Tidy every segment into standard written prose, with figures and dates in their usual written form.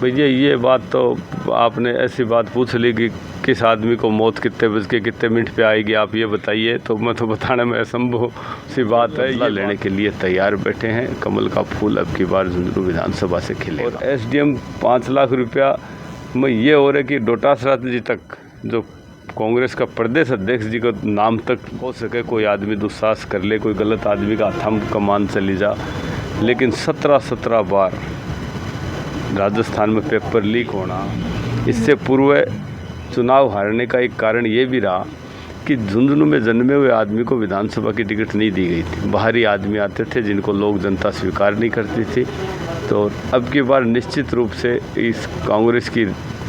भैया ये बात तो आपने ऐसी बात पूछ ली कि किस आदमी को मौत कितने बज के कितने मिनट पे आएगी, आप ये बताइए, तो मैं तो बताने में असंभव सी बात है। ये लेने के लिए तैयार बैठे हैं। कमल का फूल अब की बार झुंझुनू विधानसभा से खिलेगा। और एसडीएम 5 लाख रुपया में ये हो रहा है कि डोटासरा जी तक जो कांग्रेस का प्रदेश अध्यक्ष जी का नाम तक हो सके, कोई आदमी दुस्साहस कर ले, कोई गलत आदमी का थंब कमान चली जा। लेकिन 17 बार राजस्थान में पेपर लीक होना, इससे पूर्व चुनाव हारने का एक कारण ये भी रहा कि झुंझुनू में जन्मे हुए आदमी को विधानसभा की टिकट नहीं दी गई थी। बाहरी आदमी आते थे जिनको लोग जनता स्वीकार नहीं करती थी। तो अब की बार निश्चित रूप से इस कांग्रेस की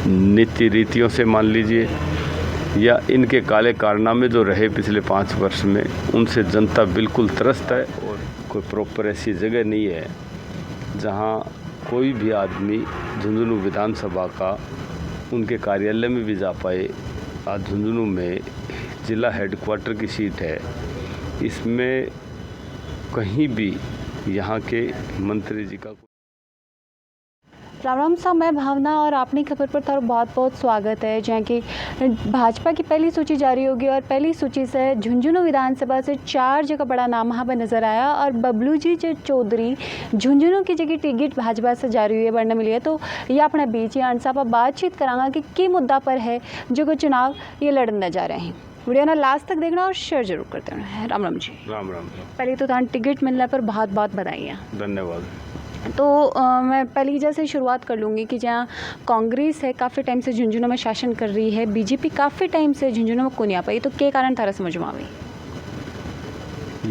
नीति रीतियों से मान लीजिए या इनके काले कारनामे जो रहे पिछले 5 वर्ष में, उनसे जनता बिल्कुल त्रस्त है। और कोई प्रॉपर ऐसी जगह नहीं है जहां कोई भी आदमी झुंझुनू विधानसभा का उनके कार्यालय में भी जा पाए। आज झुंझुनू में जिला हेडक्वार्टर की सीट है, इसमें कहीं भी यहाँ के मंत्री जी का। राम साहब, मैं भावना और आपने खबर पर थारो बहुत बहुत स्वागत है। जहाँ की भाजपा की पहली सूची जारी होगी और पहली सूची से झुंझुनू विधानसभा से 4 जगह बड़ा नाम वहाँ पर नजर आया और बबलू जी चौधरी झुंझुनू की जगह टिकट भाजपा से जारी हुई है, बढ़ने मिली है। तो ये अपने बीच ही साहब बातचीत करांगा कि मुद्दा पर है जो को चुनाव ये लड़ने जा रहे हैं। वीडियो ना लास्ट तक देखना और शेयर जरूर करते रहना। राम राम जी। राम राम। पहले तो थान टिकट मिलने पर बहुत बहुत बधाई। धन्यवाद। तो मैं पहली जैसे शुरुआत कर लूँगी कि जहाँ कांग्रेस है काफ़ी टाइम से झुंझुनू में शासन कर रही है, बीजेपी काफ़ी टाइम से झुंझुनू में नहीं आ पाई, तो क्या कारण थारा समझ में आ गई?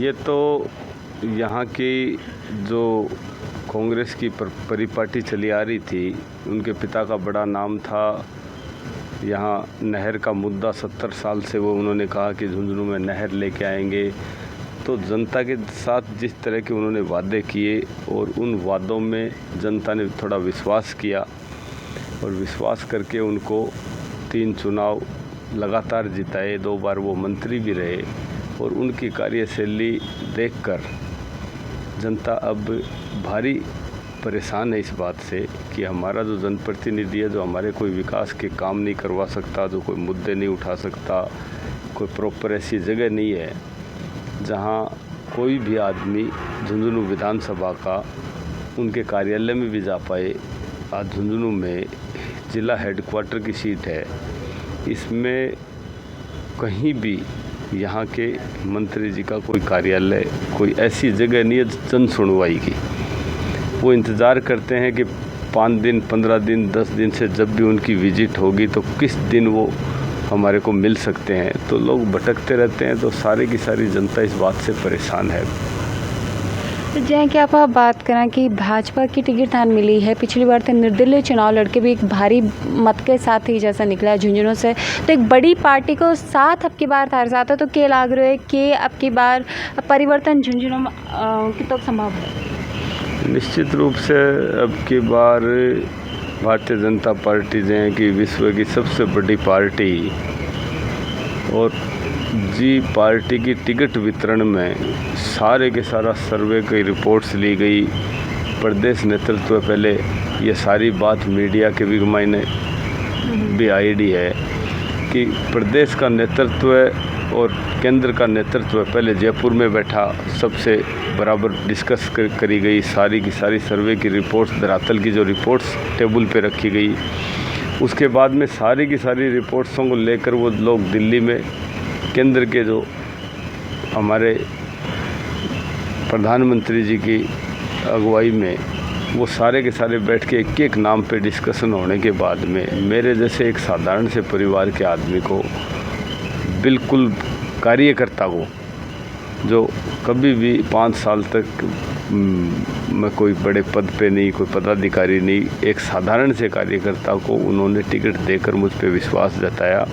ये तो यहाँ की जो कांग्रेस की परिपाटी चली आ रही थी, उनके पिता का बड़ा नाम था। यहाँ नहर का मुद्दा 70 साल से वो उन्होंने कहा कि झुंझुनू में नहर लेके आएंगे। तो जनता के साथ जिस तरह के उन्होंने वादे किए और उन वादों में जनता ने थोड़ा विश्वास किया और विश्वास करके उनको 3 चुनाव लगातार जिताए, 2 बार वो मंत्री भी रहे। और उनकी कार्यशैली देखकर जनता अब भारी परेशान है इस बात से कि हमारा जो जनप्रतिनिधि है, जो हमारे कोई विकास के काम नहीं करवा सकता, जो कोई मुद्दे नहीं उठा सकता, कोई प्रॉपर ऐसी जगह नहीं है जहां कोई भी आदमी झुंझुनू विधानसभा का उनके कार्यालय में भी जा पाए। आज झुंझुनू में जिला हेडक्वार्टर की सीट है, इसमें कहीं भी यहाँ के मंत्री जी का कोई कार्यालय, कोई ऐसी जगह नहीं है जन सुनवाई की। वो इंतज़ार करते हैं कि 5 दिन, 15 दिन, 10 दिन से जब भी उनकी विजिट होगी तो किस दिन वो हमारे को मिल सकते हैं। तो लोग भटकते रहते हैं। तो सारी की सारी जनता इस बात से परेशान है। जैसे कि आप बात करें कि भाजपा की टिकट थान मिली है, पिछली बार तो निर्दलीय चुनाव लड़के भी एक भारी मत के साथ ही जैसा निकला है झुंझुनू से, तो एक बड़ी पार्टी को साथ अब की बार थार साथ है। तो क्या लग रहा है कि अब की बार परिवर्तन झुंझुनू में कितना संभव है? निश्चित रूप से अब की बार भारतीय जनता पार्टी जो है कि विश्व की सबसे बड़ी पार्टी और जी पार्टी की टिकट वितरण में सारे के सारा सर्वे की रिपोर्ट्स ली गई। प्रदेश नेतृत्व पहले ये सारी बात मीडिया के भी मायने भी आईडी है कि प्रदेश का नेतृत्व और केंद्र का नेतृत्व पहले जयपुर में बैठा, सबसे बराबर डिस्कस करी गई। सारी की सारी सर्वे की रिपोर्ट्स, धरातल की जो रिपोर्ट्स टेबल पे रखी गई, उसके बाद में सारी की सारी रिपोर्ट्सों को लेकर वो लोग दिल्ली में केंद्र के जो हमारे प्रधानमंत्री जी की अगुवाई में वो सारे के सारे बैठ के एक एक नाम पे डिस्कशन होने के बाद में मेरे जैसे एक साधारण से परिवार के आदमी को, बिल्कुल कार्यकर्ता को, जो कभी भी 5 साल तक मैं कोई बड़े पद पे नहीं, कोई पदाधिकारी नहीं, एक साधारण से कार्यकर्ता को उन्होंने टिकट देकर मुझ पे विश्वास जताया।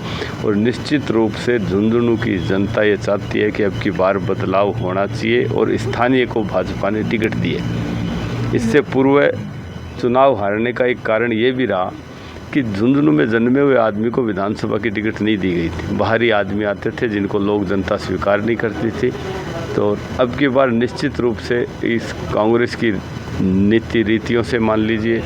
और निश्चित रूप से झुंझुनू की जनता ये चाहती है कि अब की बार बदलाव होना चाहिए और स्थानीय को भाजपा ने टिकट दिए। इससे पूर्व चुनाव हारने का एक कारण ये भी रहा कि झुंझुनू में जन्मे हुए आदमी को विधानसभा की टिकट नहीं दी गई थी। बाहरी आदमी आते थे जिनको लोग जनता स्वीकार नहीं करती थी। तो अब की बार निश्चित रूप से इस कांग्रेस की नीति रीतियों से मान लीजिए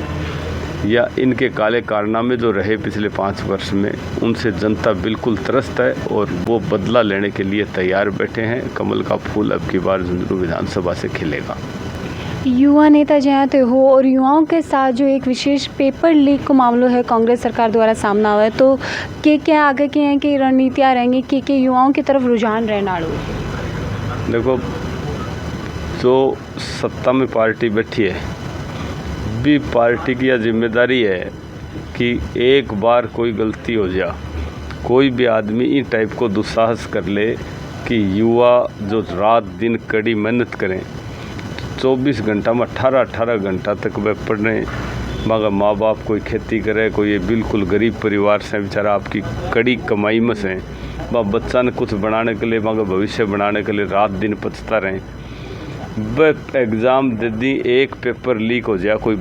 या इनके काले कारनामे जो रहे पिछले 5 वर्ष में, उनसे जनता बिल्कुल त्रस्त है और वो बदला लेने के लिए तैयार बैठे हैं। कमल का फूल अब की बार झुंझुनू विधानसभा से खिलेगा। युवा नेता जयंत हो और युवाओं के साथ जो एक विशेष पेपर लीक को मामलो है कांग्रेस सरकार द्वारा सामना हुआ है, तो क्या आगे की हैं कि रणनीतियाँ रहेंगी कि युवाओं की तरफ रुझान रहना आड़ू? देखो, जो सत्ता में पार्टी बैठी है भी पार्टी की यह जिम्मेदारी है कि एक बार कोई गलती हो जाए, कोई भी आदमी इन टाइप को दुस्साहस कर ले कि युवा जो रात दिन कड़ी मेहनत करें, 24 घंटा में 18 घंटा तक वह पढ़ने, मगर माँ बाप कोई खेती करे, कोई ये बिल्कुल गरीब परिवार से बेचारा आपकी कड़ी कमाई में से वह बच्चा ने कुछ बनाने के लिए, मगर भविष्य बनाने के लिए रात दिन पछता रहें। वह एग्ज़ाम दे दी, एक पेपर लीक हो जाए, कोई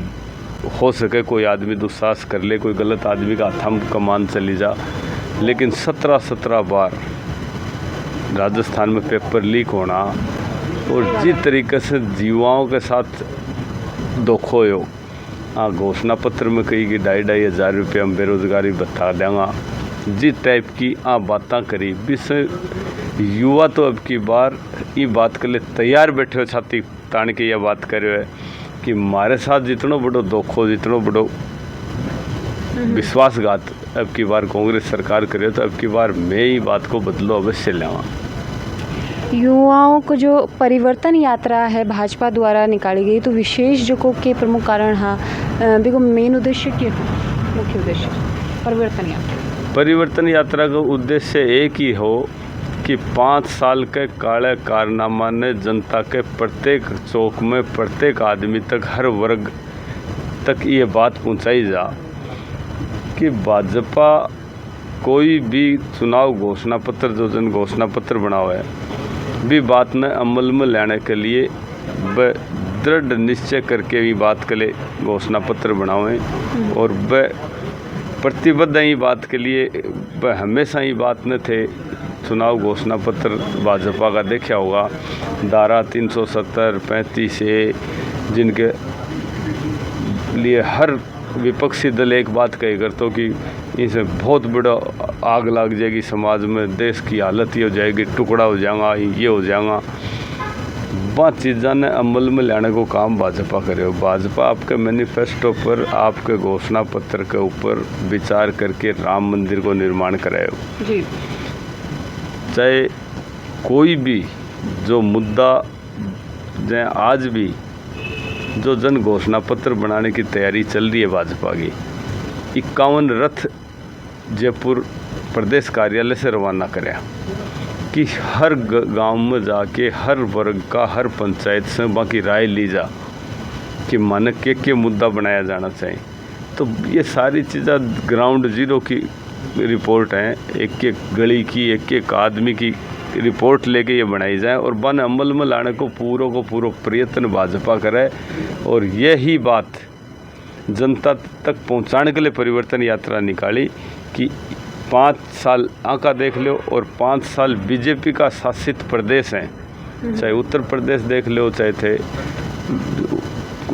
हो सके कोई आदमी दुस्साहस कर ले, कोई गलत आदमी का थंब कमान चली जा, लेकिन 17 बार राजस्थान में पेपर लीक होना और जिस तरीके से युवाओं के साथ धोखो हो, हाँ घोषणा पत्र में कही कि 2,500 रुपये हम बेरोजगारी बता देंगे, जिस टाइप की बातें करी, विषय युवा तो अब की बार ये बात के लिए तैयार बैठे हो, छाती तान के यह बात करे है कि हमारे साथ जितनो बड़ो धोखो, जितनो बड़ो विश्वासघात अब की बार कांग्रेस सरकार करे, तो अब की बार मैं ये बात को बदलो अवश्य लेवा। युवाओं को जो परिवर्तन यात्रा है भाजपा द्वारा निकाली गई, तो विशेष जो को के प्रमुख कारण हाँ बिको मेन उद्देश्य क्या है? मुख्य उद्देश्य परिवर्तन यात्रा का उद्देश्य एक ही हो कि 5 साल के काले कारनामा ने जनता के प्रत्येक चौक में, प्रत्येक आदमी तक, हर वर्ग तक ये बात पहुंचाई जा कि भाजपा कोई भी चुनाव घोषणा पत्र, जो जन घोषणा पत्र बना हुआ है, भी बात ने अमल में लाने के लिए वह दृढ़ निश्चय करके भी बात के लिए घोषणा पत्र बनावे और वह प्रतिबद्ध ही बात के लिए, वह हमेशा ही बात न थे। चुनाव घोषणा पत्र भाजपा का देखा होगा, धारा 370, 35 ए, जिनके लिए हर विपक्षी दल एक बात कही करते कि इनसे बहुत बड़ा आग लग जाएगी समाज में, देश की हालत ये हो जाएगी, टुकड़ा हो जाएगा, ये हो जाएगा। वह चीज़ा ने अमल में लाने को काम भाजपा करे हो। भाजपा आपके मैनिफेस्टो पर, आपके घोषणा पत्र के ऊपर विचार करके राम मंदिर को निर्माण कराए हो जी। चाहे कोई भी जो मुद्दा, चाहे आज भी जो जन घोषणा पत्र बनाने की तैयारी चल रही है भाजपा की, 51 रथ जयपुर प्रदेश कार्यालय से रवाना करें कि हर गांव में जाके हर वर्ग का, हर पंचायत से बाकी राय ली जा कि मानक के मुद्दा बनाया जाना चाहिए। तो ये सारी चीज़ें ग्राउंड जीरो की रिपोर्ट हैं, एक एक गली की, एक एक आदमी की रिपोर्ट लेके ये बनाई जाए और बन अमल में लाने को पूरा प्रयत्न भाजपा करे। और यही बात जनता तक पहुंचाने के लिए परिवर्तन यात्रा निकाली कि 5 साल आका देख लो और 5 साल बीजेपी का शासित प्रदेश हैं, चाहे उत्तर प्रदेश देख लो, चाहे थे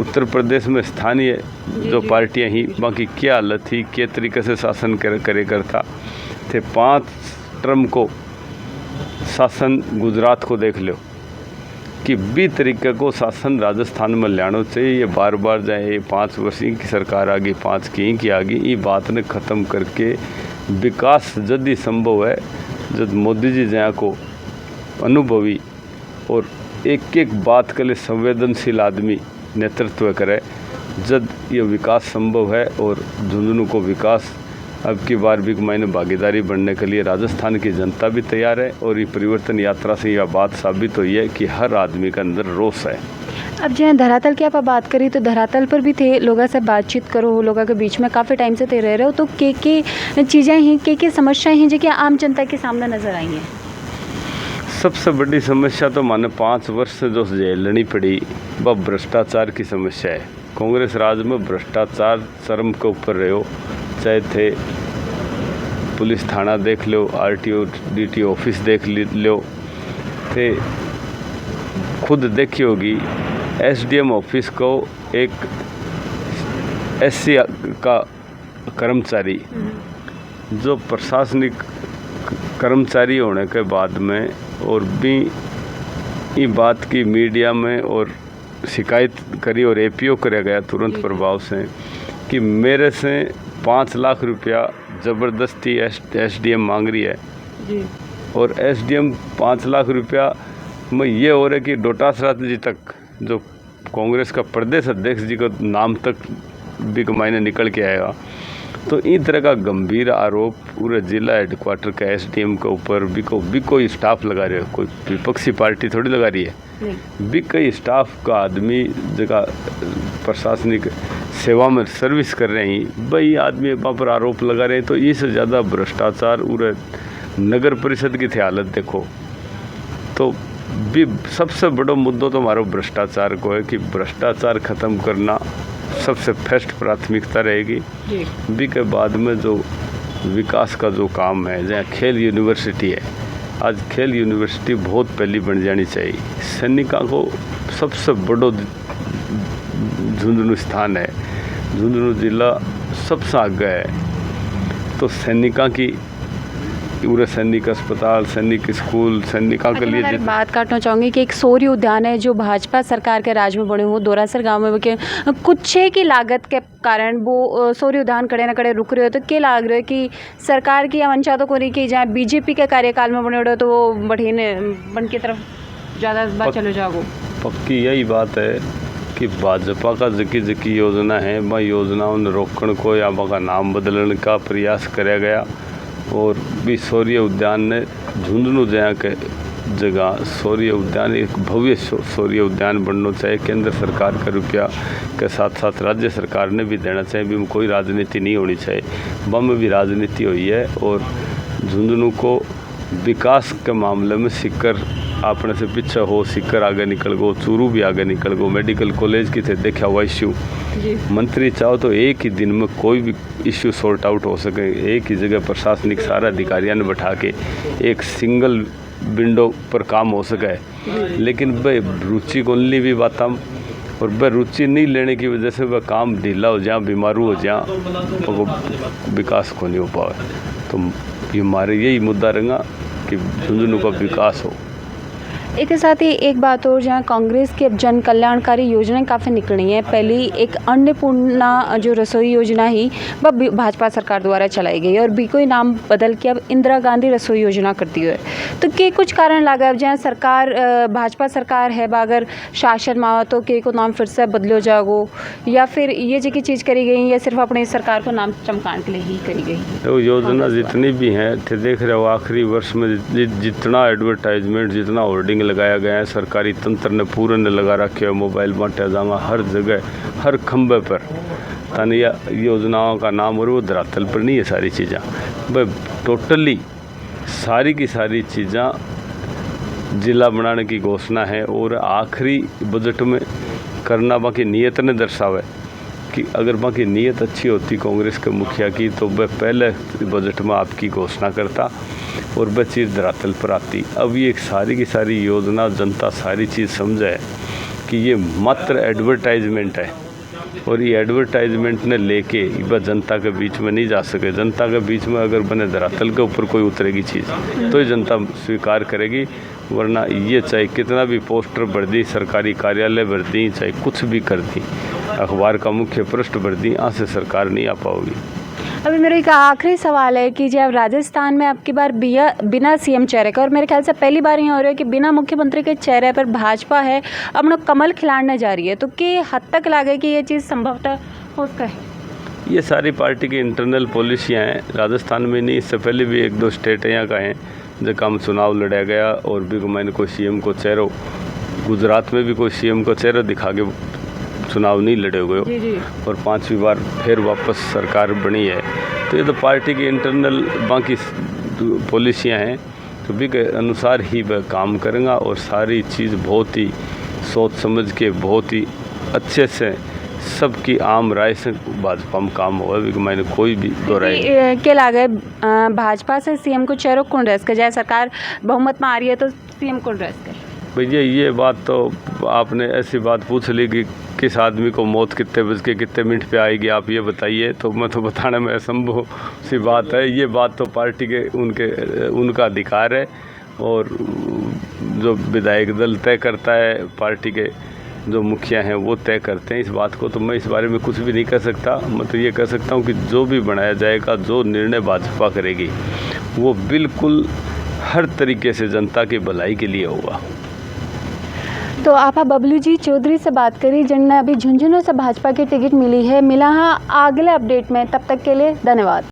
उत्तर प्रदेश में स्थानीय जो पार्टियां ही, बाकी क्या हालत थी, क्या तरीके से शासन करे करता थे। 5 टर्म को शासन गुजरात को देख लो कि भी तरीके को शासन राजस्थान में लाना चाहिए। ये बार बार जाए ये 5 वर्ष की सरकार आ गई, 5 की आ गई, ये बात ने ख़त्म करके विकास यदि संभव है, जब मोदी जी जहाँ को अनुभवी और एक एक बात के लिए संवेदनशील आदमी नेतृत्व करे, जब ये विकास संभव है। और झुंझुनू को विकास अब की बार भी मायने भागीदारी बनने के लिए राजस्थान की जनता भी तैयार है। और ये परिवर्तन यात्रा से यह बात साबित हुई है कि हर आदमी के अंदर रोष है। अब जहाँ धरातल की आप बात करी, तो धरातल पर भी थे, लोगों से बातचीत करो, लोगों के बीच में काफ़ी टाइम से थे रह रहे हो, तो के चीज़ें हैं, के समस्याएं हैं जो कि आम जनता के सामने नजर आई हैं? सबसे बड़ी समस्या तो माने 5 वर्ष से जो झेलनी पड़ी वह भ्रष्टाचार की समस्या है। कांग्रेस राज में भ्रष्टाचार चरम के ऊपर रहे हो, चाहे थे पुलिस थाना देख लो, RTO DTO ऑफिस देख लो, थे खुद देखी होगी SDM ऑफिस को एक एससी का कर्मचारी जो प्रशासनिक कर्मचारी होने के बाद में और भी ये बात की मीडिया में और शिकायत करी और एपीओ कराया गया तुरंत प्रभाव से कि मेरे से 5 लाख रुपया ज़बरदस्ती एसडीएम मांग रही है जी। और एसडीएम 5 लाख रुपया में ये हो रहा है कि डोटासरा जी तक जो कांग्रेस का प्रदेश अध्यक्ष जी का नाम तक भी मायने निकल के आएगा। तो इस तरह का गंभीर आरोप पूरे जिला हेडक्वार्टर का एसडीएम के ऊपर भी कोई स्टाफ लगा रहे हो, कोई विपक्षी पार्टी थोड़ी लगा रही है, भी कई स्टाफ का आदमी जगह प्रशासनिक सेवा में सर्विस कर रहे हैं, भाई आदमी वहाँ पर आरोप लगा रहे हैं। तो इससे ज़्यादा भ्रष्टाचार पूरे नगर परिषद की थी हालत देखो। तो भी सबसे बड़ा मुद्दा तो हमारा भ्रष्टाचार को है कि भ्रष्टाचार ख़त्म करना सबसे फर्स्ट प्राथमिकता रहेगी। भी के बाद में जो विकास का जो काम है, जहाँ खेल यूनिवर्सिटी है, आज खेल यूनिवर्सिटी बहुत पहली बन जानी चाहिए। सैनिकों को सबसे बड़ो झुंझुनू स्थान है, झुंझुनू जिला सबसे आगे है। तो सैनिकों की पूरे सैनिक अस्पताल, सैनिक स्कूल, सैनिकों के लिए मैं बात काटना चाहूँगी कि एक सौर्य उद्यान है जो भाजपा सरकार के राज में बने हुए दोरासर गांव में के कुछ की लागत के कारण वो सौर्य उद्यान कड़े न कड़े रुक रहे हो। तो क्या लग रहा है कि सरकार की अवंचा तो कोनी कि जहाँ बीजेपी के कार्यकाल में बने हो तो वो बढ़ीने बन की तरफ ज़्यादा बात चलो जाओ। पक्की यही बात है कि भाजपा का जकी योजना है, वह योजनाओं ने रोकने को या वह नाम बदलने का प्रयास कराया गया। और भी सौर्य उद्यान ने झुंझुनू जहाँ के जगह सौर्य उद्यान एक भव्य सौर्य उद्यान बनना चाहिए। केंद्र सरकार का रुपया के साथ साथ राज्य सरकार ने भी देना चाहिए। भी कोई राजनीति नहीं होनी चाहिए, वहाँ में भी राजनीति हुई है। और झुंझुनू को विकास के मामले में सिक्कर अपने से पीछे हो, सिक्कर आगे निकल गो, चूरू भी आगे निकल गो, मेडिकल कॉलेज की थे देखा हुआ इश्यू। मंत्री चाहो तो एक ही दिन में कोई भी इश्यू सॉर्ट आउट हो सके। एक ही जगह प्रशासनिक सारा अधिकारियों ने बैठा के एक सिंगल विंडो पर काम हो सके। लेकिन भाई रुचि को नहीं भी बात हम, और वह रुचि नहीं लेने की वजह से वह काम ढीला हो जाए, बीमारू हो जाए, तो विकास को नहीं हो पाए। तो ये हमारे यही मुद्दा रहेगा कि झुंझुनू का विकास हो। एक साथ ही एक बात और, जहाँ कांग्रेस की अब जन कल्याणकारी योजनाएं काफ़ी निकली हैं। पहली एक अन्नपूर्णा जो रसोई योजना ही वह भाजपा सरकार द्वारा चलाई गई और भी कोई नाम बदल के अब इंदिरा गांधी रसोई योजना करती है। तो के कुछ कारण लगा अब जहाँ सरकार भाजपा सरकार है अगर शासन में तो के को नाम फिर से बदलो जाओ, या फिर ये जो चीज़ करी गई या सिर्फ अपनी सरकार को नाम चमकाने के लिए ही करी गई? तो योजना जितनी भी हैं थे देख रहे हो, आखिरी वर्ष में जितना एडवर्टाइजमेंट, जितना होर्डिंग लगाया गया है, सरकारी तंत्र ने पूरे ने लगा रखे है, मोबाइल बांटा जामा हर जगह, हर खंबे पर तानिया योजनाओं का नाम, और वो धरातल पर नहीं है सारी चीज़ें। भाई टोटली सारी की सारी चीज़ें जिला बनाने की घोषणा है और आखिरी बजट में करना बाकी नीयत ने दर्शावे कि अगर बाकी नीयत अच्छी होती कांग्रेस के मुखिया की तो वह पहले बजट में आपकी घोषणा करता और वह चीज़ धरातल पर आती। अब ये एक सारी की सारी योजना जनता सारी चीज़ समझे कि ये मात्र एडवर्टाइजमेंट है और ये एडवर्टाइजमेंट ने लेके वह जनता के बीच में नहीं जा सके। जनता के बीच में अगर बने धरातल के ऊपर कोई उतरेगी चीज़ तो ये जनता स्वीकार करेगी, वरना ये चाहे कितना भी पोस्टर भर दी, सरकारी कार्यालय भर दी, चाहे कुछ भी कर दी, अखबार का मुख्य पृष्ठ भर दी, यहाँ से सरकार नहीं आ पाओगी। अभी मेरा एक आखिरी सवाल है कि जब राजस्थान में आपकी बार बिना सीएम चेहरे का, और मेरे ख्याल से पहली बार ये हो रहा है कि बिना मुख्यमंत्री के चेहरे पर भाजपा है अपना कमल खिलाड़ने जा रही है, तो कि हद तक लगे कि ये चीज़ संभवतः हो सके? ये सारी पार्टी की इंटरनल पॉलिसियाँ हैं, राजस्थान में नहीं, इससे पहले भी एक दो स्टेट यहाँ का हैं जो कम चुनाव लड़ा गया और भी मैंने कोई सीएम को चेहरा, गुजरात में भी कोई सीएम को चेहरा दिखा के चुनाव नहीं लड़े हुए और 5वीं बार फिर वापस सरकार बनी है। तो ये तो पार्टी की इंटरनल बाकी पॉलिसियाँ हैं, तो भी के अनुसार ही वह काम करेंगे और सारी चीज़ बहुत ही सोच समझ के बहुत ही अच्छे से सबकी आम राय से भाजपा में काम हुआ है। मैंने कोई भी दो राय क्या लगे भाजपा से सीएम को चेहरा कौन रेस कर जाए? सरकार बहुमत में आ रही है तो सीएम कौन रेस कर? भैया ये बात तो आपने ऐसी बात पूछ ली कि किस आदमी को मौत कितने बज के कितने मिनट पे आएगी, आप ये बताइए, तो मैं तो बताने में असंभव सी बात है। ये बात तो पार्टी के उनका अधिकार है और जो विधायक दल तय करता है, पार्टी के जो मुखिया हैं वो तय करते हैं इस बात को। तो मैं इस बारे में कुछ भी नहीं कर सकता। मैं तो ये कह सकता हूँ कि जो भी बनाया जाएगा, जो निर्णय भाजपा करेगी, वो बिल्कुल हर तरीके से जनता की भलाई के लिए होगा। तो आप बबलू जी चौधरी से बात करी जिनने अभी झुंझुनू से भाजपा की टिकट मिली है। मिला हाँ अगले अपडेट में, तब तक के लिए धन्यवाद।